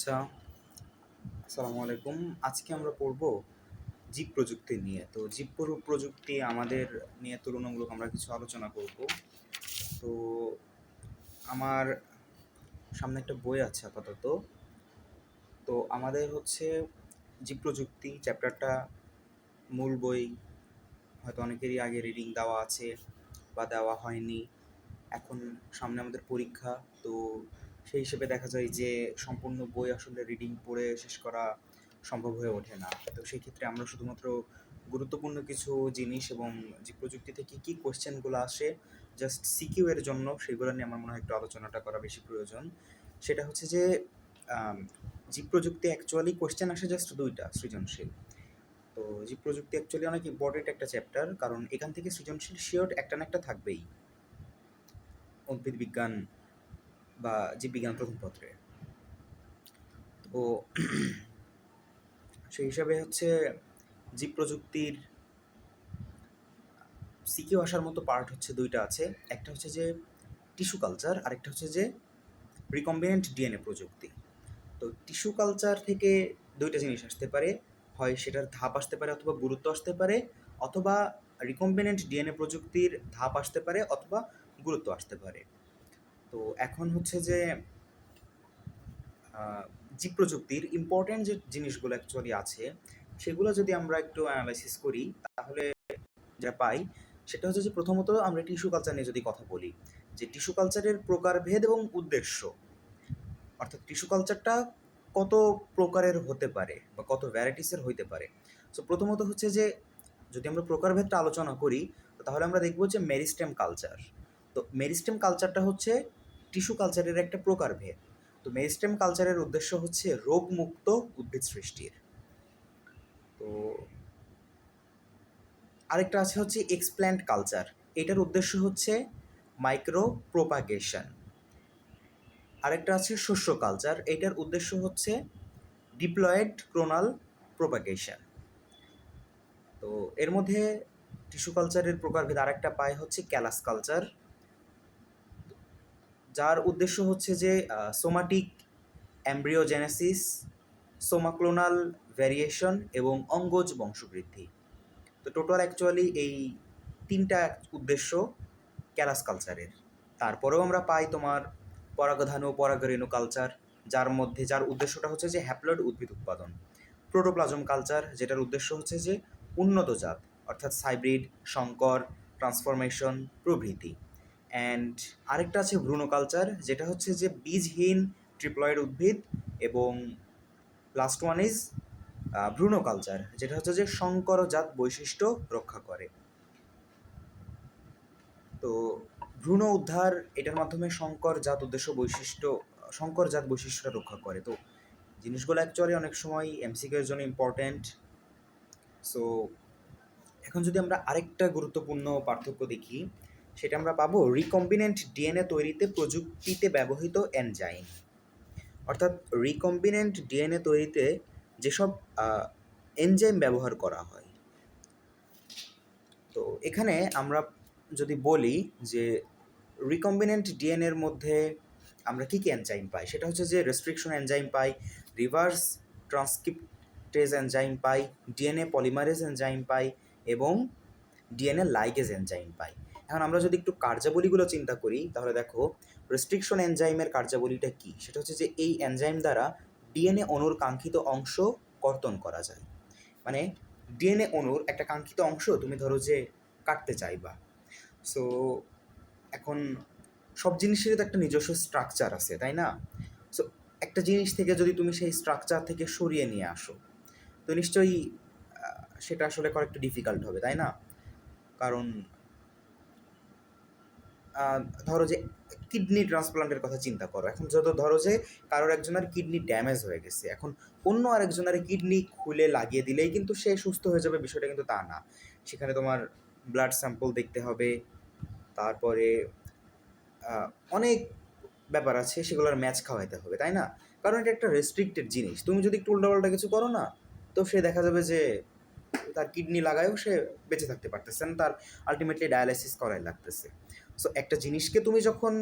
আচ্ছা, আসসালামু আলাইকুম। আজকে আমরা পড়ব জীব প্রযুক্তি নিয়ে। তো প্রযুক্তি আমাদের নিয়ে তুলনামূলক আমরা কিছু আলোচনা করব। তো আমার সামনে একটা বই আছে আপাতত। তো আমাদের হচ্ছে জীব প্রযুক্তি চ্যাপ্টারটা মূল বই হয়তো অনেকেরই আগে রিডিং দেওয়া আছে বা দেওয়া হয়নি। এখন সামনে আমাদের পরীক্ষা, তো সেই হিসেবে দেখা যায় যে সম্পূর্ণ বই আসলে রিডিং পড়ে শেষ করা সম্ভব হয়ে ওঠে না। তো সেই ক্ষেত্রে আমরা শুধুমাত্র গুরুত্বপূর্ণ কিছু জিনিস এবং যে প্রযুক্তি থেকে কী কোয়েশ্চেনগুলো আসে জাস্ট সিকিউ এর জন্য, সেগুলো নিয়ে আমার মনে হয় একটু আলোচনাটা করা বেশি প্রয়োজন। সেটা হচ্ছে যে আম, জীব প্রযুক্তি অ্যাকচুয়ালি কোয়েশ্চেন আসে জাস্ট দুইটা, সৃজনশীল। তো জীব প্রযুক্তি অ্যাকচুয়ালি অনেক ইম্পর্টেন্ট একটা চ্যাপ্টার, কারণ এখান থেকে সৃজনশীল শিওর একটা না একটা থাকবেই উদ্ভিদ বিজ্ঞান বা জীববিজ্ঞান প্রথম পত্রে। তো সেই হিসাবে হচ্ছে জীব প্রযুক্তির সিকিউ আসার মতো পার্ট হচ্ছে দুইটা আছে। একটা হচ্ছে যে টিস্যু কালচার, আরেকটা হচ্ছে যে রিকম্বিনেন্ট ডিএনএ প্রযুক্তি। তো টিস্যু কালচার থেকে দুইটা জিনিস আসতে পারে, হয় সেটার ধাপ আসতে পারে অথবা গুরুত্ব আসতে পারে, অথবা রিকম্বিনেন্ট ডিএনএ প্রযুক্তির ধাপ আসতে পারে অথবা গুরুত্ব আসতে পারে। তো এখন হচ্ছে যে জীব প্রযুক্তির ইম্পর্ট্যান্ট যে জিনিসগুলো অ্যাকচুয়ালি আছে সেগুলো যদি আমরা একটু অ্যানালাইসিস করি তাহলে যা পাই সেটা হচ্ছে যে প্রথমত আমরা টিস্যু কালচার নিয়ে যদি কথা বলি, যে টিস্যু কালচারের প্রকারভেদ এবং উদ্দেশ্য, অর্থাৎ টিস্যু কালচারটা কত প্রকারের হতে পারে বা কত ভ্যারাইটিসের হইতে পারে। সো প্রথমত হচ্ছে যে যদি আমরা প্রকারভেদটা আলোচনা করি তাহলে আমরা দেখব যে মেরিস্টেম কালচার। তো মেরিস্টেম কালচারটা হচ্ছে টিস্যু কালচারের একটা প্রকারভেদ। তো মেরিস্টেম কালচারের উদ্দেশ্য হচ্ছে রোগমুক্ত উদ্ভিদ সৃষ্টির। তো আরেকটা আছে হচ্ছে এক্সপ্ল্যান্ট কালচার, এটার উদ্দেশ্য হচ্ছে মাইক্রো প্রোপাগেশন। আরেকটা আছে শস্য কালচার, এটার উদ্দেশ্য হচ্ছে ডিপ্লয়েড ক্রোনাল প্রোপাগেশন। তো এর মধ্যে টিস্যু কালচারের প্রকারভেদ আরেকটা পায় হচ্ছে ক্যালাস কালচার, যার উদ্দেশ্য হচ্ছে যে সোমাটিক অ্যাম্ব্রিওজেনেসিস, সোমাক্লোনাল ভ্যারিয়েশন এবং অঙ্গজ বংশবৃদ্ধি। তো টোটাল অ্যাকচুয়ালি এই তিনটা উদ্দেশ্য ক্যালাস কালচারের। তারপরেও আমরা পাই তোমার পরাগধান ও পরাগরেণু কালচার, যার উদ্দেশ্যটা হচ্ছে যে হ্যাপ্লয়েড উদ্ভিদ উৎপাদন। প্রোটোপ্লাজম কালচার, যেটার উদ্দেশ্য হচ্ছে যে উন্নত জাত, অর্থাৎ হাইব্রিড, সংকর, ট্রান্সফরমেশন প্রভৃতি। অ্যান্ড আরেকটা আছে ভ্রূণ কালচার, যেটা হচ্ছে যে বীজহীন ট্রিপ্লয়েড উদ্ভিদ। এবং লাস্ট ওয়ান ইজ ভ্রূণ কালচার, যেটা হচ্ছে যে সংকরজাত বৈশিষ্ট্য রক্ষা করে। তো ভ্রূণ উদ্ধার এটার মাধ্যমে সংকরজাত বৈশিষ্ট্যটা রক্ষা করে। তো জিনিসগুলো অ্যাকচুয়ালি অনেক সময় এমসিকিউ এর জন্য ইম্পর্ট্যান্ট। সো এখন যদি আমরা আরেকটা গুরুত্বপূর্ণ পার্থক্য দেখি, সেটা আমরা পাবো রিকম্বিনেন্ট ডিএনএ তৈরিতে প্রযুক্তিতে ব্যবহৃত এনজাইম। অর্থাৎ রিকম্বিনেন্ট ডিএনএ তৈরিতে যেসব এনজাইম ব্যবহার করা হয়। তো এখানে আমরা যদি বলি যে রিকম্বিনেন্ট ডিএনএর মধ্যে আমরা কী কী এনজাইম পাই, সেটা হচ্ছে যে রেস্ট্রিকশন এনজাইম পাই, রিভার্স ট্রান্সক্রিপ্টেজ এনজাইম পাই, ডিএনএ পলিমারেজ এনজাইম পাই এবং ডিএনএ লাইগেজ এনজাইম পাই। এখন আমরা যদি একটু কার্যাবলীগুলো চিন্তা করি তাহলে দেখো রেস্ট্রিকশন এনজাইমের কার্যাবলীটা কী, সেটা হচ্ছে যে এই এনজাইম দ্বারা ডিএনএ অণুর কাঙ্ক্ষিত অংশ কর্তন করা যায়। মানে ডিএনএ অণুর একটা কাঙ্ক্ষিত অংশ তুমি ধরো যে কাটতে চাইবা। সো এখন সব জিনিসেরই তো একটা নিজস্ব স্ট্রাকচার আছে, তাই না? সো একটা জিনিস থেকে যদি তুমি সেই স্ট্রাকচার থেকে সরিয়ে নিয়ে আসো তো নিশ্চয়ই সেটা আসলে করা একটু ডিফিকাল্ট হবে, তাই না? কারণ ধরো যে কিডনি ট্রান্সপ্লান্টের কথা চিন্তা করো। এখন যত ধরো যে কারোর একজনের কিডনি ড্যামেজ হয়ে গেছে, এখন অন্য আরেকজনের কিডনি খুলে লাগিয়ে দিলেই কিন্তু সে সুস্থ হয়ে যাবে, বিষয়টা কিন্তু তা না। সেখানে তোমার ব্লাড স্যাম্পল দেখতে হবে, তারপরে অনেক ব্যাপার আছে, সেগুলোর ম্যাচ খাওয়াইতে হবে, তাই না? কারণ এটা একটা রেস্ট্রিক্টেড জিনিস, তুমি যদি একটু উল্টাপাল্টা কিছু করো না তো সে দেখা যাবে যে তার কিডনি লাগায়ও সে বেঁচে থাকতে পারতেছে না, তার আলটিমেটলি ডায়ালাইসিস করাই লাগতেছে। সো একটা জিনিসকে তুমি যখন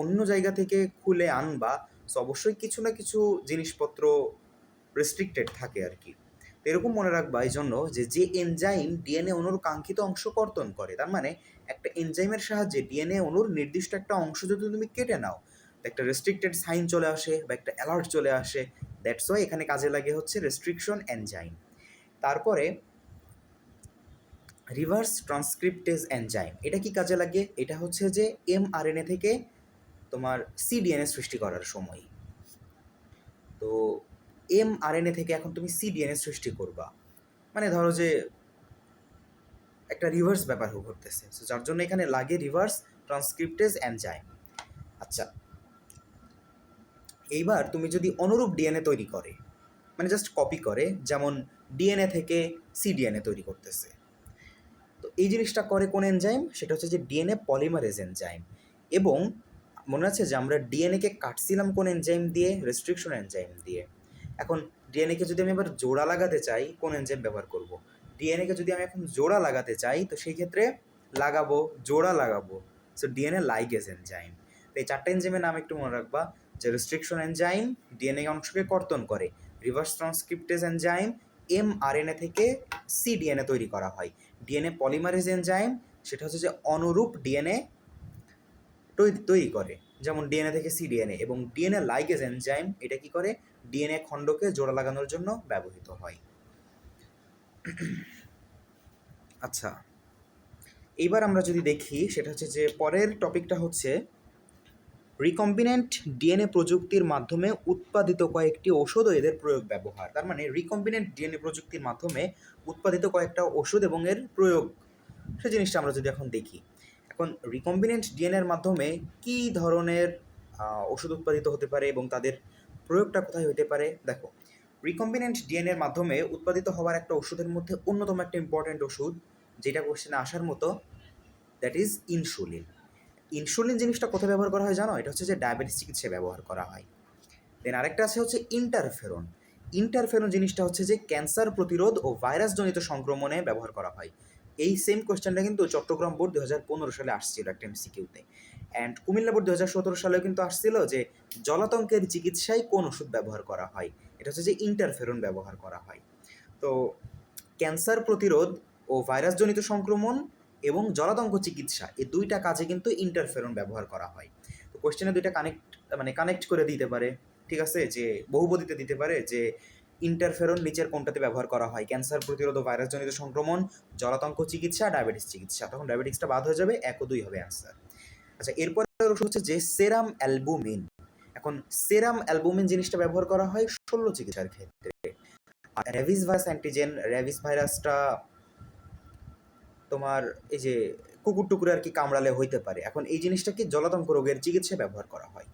অন্য জায়গা থেকে খুলে আনবা সো অবশ্যই কিছু না কিছু জিনিসপত্র রেস্ট্রিক্টেড থাকে আর কি। তো এরকম মনে রাখবা এই জন্য যে এনজাইম ডিএনএ অণুর কাঙ্ক্ষিত অংশ কর্তন করে, তার মানে একটা এনজাইমের সাহায্যে ডিএনএ অণুর নির্দিষ্ট একটা অংশ যদি তুমি কেটে নাও, একটা রেস্ট্রিক্টেড সাইন চলে আসে বা একটা অ্যালার্ট চলে আসে। দ্যাটস ওয়াই এখানে কাজে লাগে হচ্ছে রেস্ট্রিকশন এনজাইম। তারপরে রিভার্স ট্রান্সক্রিপ্টেজ এনজাইম, এটা কি কাজে লাগে? এটা হচ্ছে যে এমআরএনএ থেকে তোমার সিডিএনএ সৃষ্টি করার সময়। তো এমআরএনএ থেকে এখন তুমি সিডিএনএ সৃষ্টি করবা, মানে ধরো যে একটা রিভার্স ব্যাপার ঘটতেছে, সো যার জন্য এখানে লাগে রিভার্স ট্রান্সক্রিপ্টেজ এনজাইম। আচ্ছা, এইবার তুমি যদি অনুরূপ ডিএনএ তৈরি করে, মানে জাস্ট কপি করে, যেমন ডিএনএ থেকে সিডিএনএ তৈরি করতেছে, তো এই জিনিসটা করে কোন এনজাইম? সেটা হচ্ছে যে ডিএনএ পলিমারেজ এনজাইম। এবং মনে আছে যে আমরা ডিএনএকে কাটছিলাম কোন এনজাইম দিয়ে? রেস্ট্রিকশন এনজাইম দিয়ে। এখন ডিএনএকে যদি আমি এবার জোড়া লাগাতে চাই, কোন এনজাইম ব্যবহার করব? ডিএনএকে যদি আমি এখন জোড়া লাগাতে চাই, তো সেই ক্ষেত্রে জোড়া লাগাবো সো ডিএনএ লাইগেজ এনজাইম। তো এই চারটে এনজাইমের নাম একটু মনে রাখবা, যে রেস্ট্রিকশন এনজাইম ডিএনএ অংশকে কর্তন করে, রিভার্স ট্রান্সক্রিপ্টেজ এনজাইম এমআরএনএ থেকে সিডিএনএ তৈরি করা হয়, ডিএনএ পলিমারেজ এনজাইম সেটা হচ্ছে যে অনুরূপ ডিএনএ তৈরি করে, যেমন ডিএনএ থেকে সিডিএনএ, এবং ডিএনএ লাইগেজ এনজাইম এটা কি করে? ডিএনএ খণ্ডকে জোড়া লাগানোর জন্য ব্যবহৃত হয়। আচ্ছা, এইবার আমরা যদি দেখি, সেটা হচ্ছে যে পরের টপিকটা হচ্ছে রিকম্বিনেন্ট ডিএনএ প্রযুক্তির মাধ্যমে উৎপাদিত কয়েকটি ওষুধ ও এদের প্রয়োগ ব্যবহার। তার মানে রিকম্বিনেন্ট ডিএনএ প্রযুক্তির মাধ্যমে উৎপাদিত কয়েকটা ওষুধ এবং এর প্রয়োগ, সে জিনিসটা আমরা যদি এখন দেখি। এখন রিকম্বিনেন্ট ডিএনএর মাধ্যমে কী ধরনের ওষুধ উৎপাদিত হতে পারে এবং তাদের প্রয়োগটা কোথায় হতে পারে? দেখো, রিকম্বিনেন্ট ডিএনএর মাধ্যমে উৎপাদিত হওয়ার একটা ওষুধের মধ্যে অন্যতম একটা ইম্পর্ট্যান্ট ওষুধ, যেটা কোশ্চেনে আসার মতো, দ্যাট ইজ ইনসুলিন। ইনসুলিন জিনিসটা কোথায় ব্যবহার করা হয় জানো? এটা হচ্ছে যে ডায়াবেটিস চিকিৎসায় ব্যবহার করা হয়। দেন আরেকটা আছে হচ্ছে ইন্টারফেরন। ইন্টারফেরন জিনিসটা হচ্ছে যে ক্যান্সার প্রতিরোধ ও ভাইরাসজনিত সংক্রমণে ব্যবহার করা হয়। এই সেম কোয়েশ্চেনটা কিন্তু চট্টগ্রাম বোর্ড 2015 সালে আসছিল একটা এমসিকিউতে, অ্যান্ড কুমিল্লা বোর্ড 2017 সালেও কিন্তু আসছিল যে জলাতঙ্কের চিকিৎসায় কোন ওষুধ ব্যবহার করা হয়? এটা হচ্ছে যে ইন্টারফেরন ব্যবহার করা হয়। তো ক্যান্সার প্রতিরোধ ও ভাইরাসজনিত সংক্রমণ এবং জলাতঙ্ক চিকিৎসা, এই দুইটা কাজে কিন্তু ইন্টারফেরন ব্যবহার করা হয়। তো কোশ্চেনে দুইটা কানেক্ট করে দিতে পারে, ঠিক আছে, যে বহুপদীতে দিতে পারে যে ইন্টারফেরন নিচের কোনটাতে ব্যবহার করা হয়? ক্যান্সার প্রতিরোধ ও ভাইরাসজনিত সংক্রমণ, জলাতঙ্ক চিকিৎসা, ডায়াবেটিস চিকিৎসা। তখন ডায়াবেটিক্সটা বাদ হয়ে যাবে, 1 ও 2 হবে অ্যান্সার। আচ্ছা, এরপরে ওষুধ হচ্ছে যে সেরাম অ্যালবুমিন। এখন সেরাম অ্যালবুমিন জিনিসটা ব্যবহার করা হয় শল্য চিকিৎসার ক্ষেত্রে। আর র্যাবিস ভাইরাস অ্যান্টিজেন, র্যাবিস ভাইরাসটা তোমার এই যে কুকুর টুকুরে আর কি কামড়ালে হইতে পারে। এখন এই জিনিসটা কি জলাতঙ্ক রোগের চিকিৎসায় ব্যবহার করা হয়।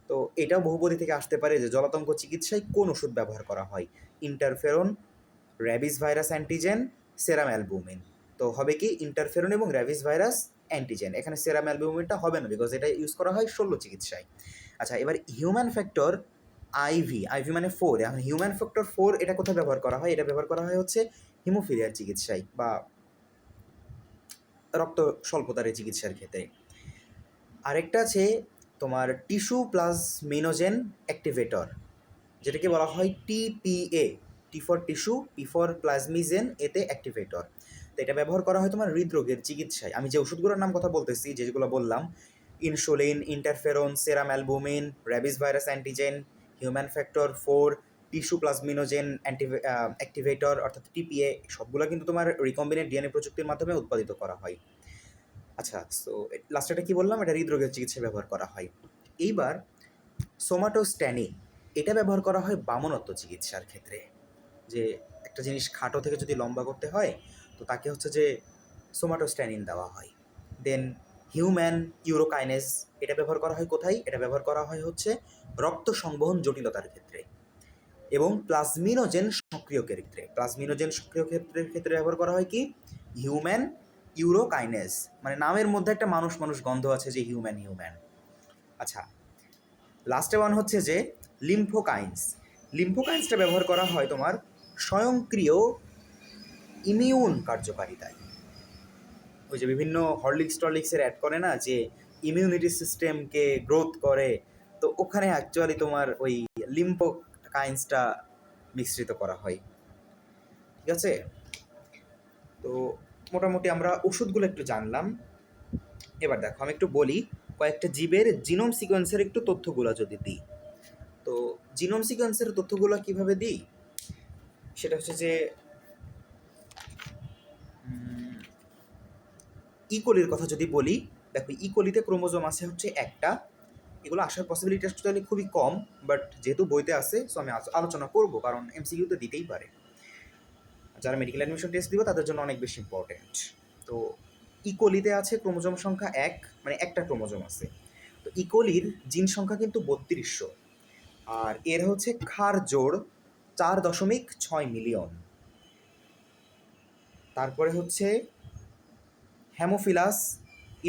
তো এটাও বহুপদী থেকে আসতে পারে যে জলাতঙ্ক চিকিৎসায় কোন ওষুধ ব্যবহার করা হয়? ইন্টারফেরন, র্যাবিস ভাইরাস অ্যান্টিজেন, সেরাম অ্যালবুমিন। তো হবে কি ইন্টারফেরন এবং র্যাবিস ভাইরাস অ্যান্টিজেন। এখানে সেরাম অ্যালবুমিনটা হবে না, বিকজ এটা ইউজ করা হয় শল্য চিকিৎসায়। আচ্ছা, এবার হিউম্যান ফ্যাক্টর আইভি, আইভি মানে 4। এখন হিউম্যান ফ্যাক্টর 4 এটা কোথায় ব্যবহার করা হয়? এটা ব্যবহার করা হয় হচ্ছে হিমোফিলিয়ার চিকিৎসায় বা রক্ত স্বল্পতার চিকিৎসার ক্ষেত্রে। আরেকটা আছে তোমার টিস্যু প্লাজমিনোজেন অ্যাক্টিভেটর, যেটাকে বলা হয় TPA, T for tissue, P for plasminogen, এতে অ্যাক্টিভেটর। তো এটা ব্যবহার করা হয় তোমার হৃদরোগের চিকিৎসায়। আমি যে ওষুধগুলোর নাম কথা বলতেছি, যেগুলো বললাম, insulin, interferon, serum albumin, rabies virus antigen, human factor 4, tissue plasminogen activator অর্থাৎ টিপিএ, সবগুলো কিন্তু তোমার রিকম্বিনেন্ট ডিএনএ প্রযুক্তির মাধ্যমে উৎপাদিত করা হয়। আচ্ছা, সো লাস্টেটা কি বললাম? এটা হৃদরোগের চিকিৎসায় ব্যবহার করা হয়। এইবার সোমাটোস্ট্যানিন, এটা ব্যবহার করা হয় বামনত্ব চিকিৎসার ক্ষেত্রে। যে একটা জিনিস খাটো থেকে যদি লম্বা করতে হয়, তো তাকে হচ্ছে যে সোমাটোস্ট্যানিন দেওয়া হয়। দেন হিউম্যান ইউরোকাইনেস, এটা ব্যবহার করা হয় কোথায়? এটা ব্যবহার করা হয় হচ্ছে রক্ত সংবহন জটিলতার ক্ষেত্রে। এবং প্লাজমিনোজেন সক্রিয়কের ক্ষেত্রে, প্লাজমিনোজেন সক্রিয় ক্ষেত্রে ব্যবহার করা হয় কি? হিউম্যান ইউরোকাইনেস। মানে নামের মধ্যে একটা মানুষ গন্ধ আছে, যে হিউম্যান। আচ্ছা, লাস্টে ওয়ান হচ্ছে যে লিম্ফোকাইন্স। লিম্ফোকাইন্সটা ব্যবহার করা হয় তোমার স্বয়ংক্রিয় ইমিউন কার্যকারিতায়। ওই যে বিভিন্ন হরলিক্সের অ্যাড করে না, যে ইমিউনিটি সিস্টেমকে গ্রোথ করে, তো ওখানে অ্যাকচুয়ালি তোমার ওই লিম্ফো কাইন্সটা মিশ্রিত করা হয়। ঠিক আছে, তো মোটামুটি আমরা ওষুধগুলো একটু জানলাম। এবার দেখো আমি একটু বলি কয়েকটা জীবের জিনোম সিকোয়েন্সের একটু তথ্যগুলো যদি দিই। তো জিনোম সিকোয়েন্সের তথ্যগুলো কিভাবে দিই সেটা হচ্ছে যে ইকোলির কথা যদি বলি, দেখো ইকোলিতে ক্রোমোজোম আছে হচ্ছে একটা। এগুলো আসার পসিবিলিটি অ্যাকচুয়ালি খুবই কম, বাট যেহেতু বইতে আছে সো আমি আলোচনা করবো, কারণ এমসিকিউ তো দিতেই পারে। যারা মেডিকেল অ্যাডমিশন টেস্ট দিবে তাদের জন্য অনেক বেশি ইম্পর্টেন্ট। তো ইকোলিতে আছে ক্রোমোজোম সংখ্যা এক, মানে একটা ক্রোমোজোম আছে। তো ইকোলির জিন সংখ্যা কিন্তু 3200, আর এর হচ্ছে ক্ষার জোড় 4.6 মিলিয়ন। তারপরে হচ্ছে হ্যামোফিলাস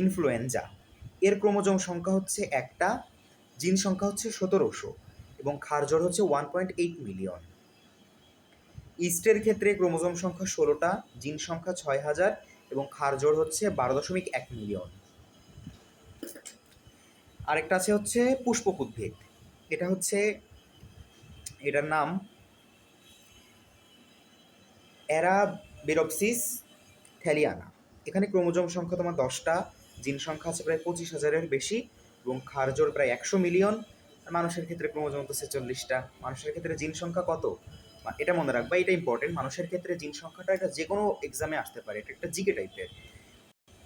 ইনফ্লুয়েঞ্জা, এর ক্রোমোজোম সংখ্যা হচ্ছে একটা, জিন সংখ্যা হচ্ছে 1700 এবং ক্ষার জোড় হচ্ছে 1.8 মিলিয়ন। ইস্টের ক্ষেত্রে ক্রোমোজোম সংখ্যা 16টা, জিন সংখ্যা 6000 এবং ক্ষার জোড় হচ্ছে 12.1 মিলিয়ন। আরেকটা আছে হচ্ছে পুষ্পক উদ্ভিদ, এটা হচ্ছে এটার নাম অ্যারাবিডোপসিস থ্যালিয়ানা। এখানে ক্রোমোজোম সংখ্যা তোমার 10টা, জিন সংখ্যা আছে প্রায় 25,000-এর বেশি এবং ক্ষার জোড় প্রায় 100 মিলিয়ন। মানুষের ক্ষেত্রে ক্রোমোজোম তো 46টা। মানুষের ক্ষেত্রে জিন সংখ্যা কত এটা মনে রাখবা, এটা ইম্পর্টেন্ট। মানুষের ক্ষেত্রে জিন সংখ্যাটা এটা যে কোনো এক্সামে আসতে পারে, এটা একটা জিকে টাইপের।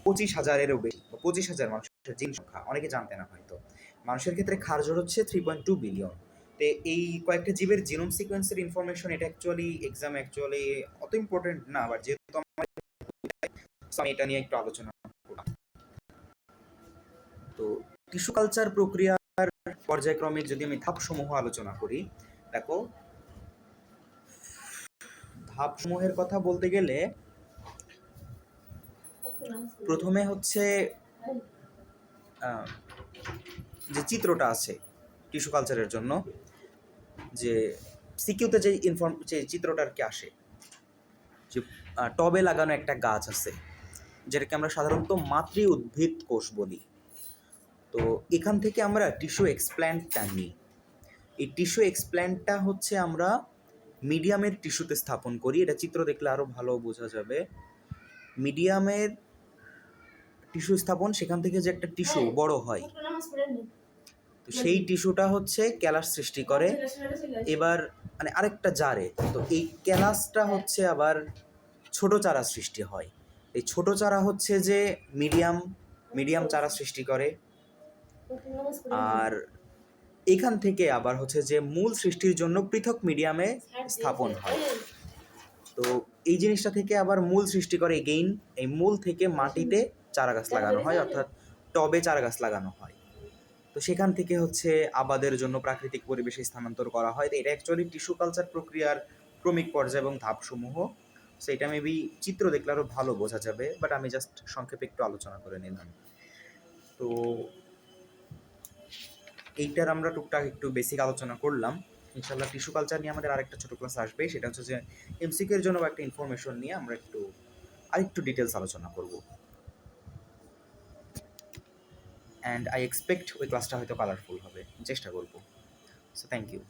25,000-এরও বেশি, 25,000 মানুষের জিন সংখ্যা, অনেকে জানতে না হয়তো। মানুষের ক্ষেত্রে ক্ষার জোড় হচ্ছে 3.2 বিলিয়ন। তো এই কয়েকটা জীবের জিনোম সিকোয়েন্সের ইনফরমেশন এটা অ্যাকচুয়ালি অত ইম্পর্টেন্ট না, বাট যেহেতু আমি এটা নিয়ে একটু আলোচনা করলাম। তো টিস্যু কালচার প্রক্রিয়ার পর্যায়ক্রমিক যদি আমি ধাপসমূহ আলোচনা করি, দেখো ধাপসমূহের কথা বলতে গেলে প্রথমে হচ্ছে যে চিত্রটা আছে টিস্যু কালচারের জন্য, যে সিকিউতে যে চিত্রটা আর কি আসে, যে টবে লাগানো একটা গাছ আছে যেটাকে আমরা সাধারণত মাতৃ উদ্ভিদ কোষ বলি। তো এখান থেকে আমরা টিস্যু এক্সপ্ল্যান্টটা নিই। এই টিস্যু এক্সপ্ল্যান্টটা হচ্ছে আমরা মিডিয়ামের টিস্যুতে স্থাপন করি। এটা চিত্র দেখলে আরও ভালো বোঝা যাবে। মিডিয়ামের টিস্যু স্থাপন, সেখান থেকে যে একটা টিস্যু বড় হয়, তো সেই টিস্যুটা হচ্ছে ক্যালাস সৃষ্টি করে। এবার মানে আরেকটা জারে, তো এই ক্যালাসটা হচ্ছে আবার ছোট চারা সৃষ্টি হয়। এই ছোট চারা হচ্ছে যে মিডিয়াম চারা সৃষ্টি করে। আর এখান থেকে আবার হচ্ছে যে মূল সৃষ্টির জন্য পৃথক মিডিয়ামে স্থাপন হয়। তো এই জিনিসটা থেকে আবার মূল সৃষ্টি করে এগেইন, এই মূল থেকে মাটিতে চারা গাছ লাগানো হয়, অর্থাৎ টবে চারা গাছ লাগানো হয়। তো সেখান থেকে হচ্ছে আবাদের জন্য প্রাকৃতিক পরিবেশে স্থানান্তর করা হয়। তো এটা অ্যাকচুয়ালি টিস্যু কালচার প্রক্রিয়ার ক্রমিক পর্যায় এবং ধাপসমূহ। সেটা মেবি চিত্র দেখলে আরও ভালো বোঝা যাবে, বাট আমি জাস্ট সংক্ষেপে একটু আলোচনা করে নিলাম। তো এইটার আমরা টুকটাক একটু বেসিক আলোচনা করলাম। ইনশাল্লাহ টিস্যু কালচার নিয়ে আমাদের আরেকটা ছোটো ক্লাস আসবে, সেটা হচ্ছে যে এমসিকিউ এর জন্য একটা ইনফরমেশন নিয়ে আমরা আরেকটু ডিটেলস আলোচনা করব। অ্যান্ড আই এক্সপেক্ট ওই ক্লাসটা হয়তো কালারফুল হবে, চেষ্টা করব। So thank you.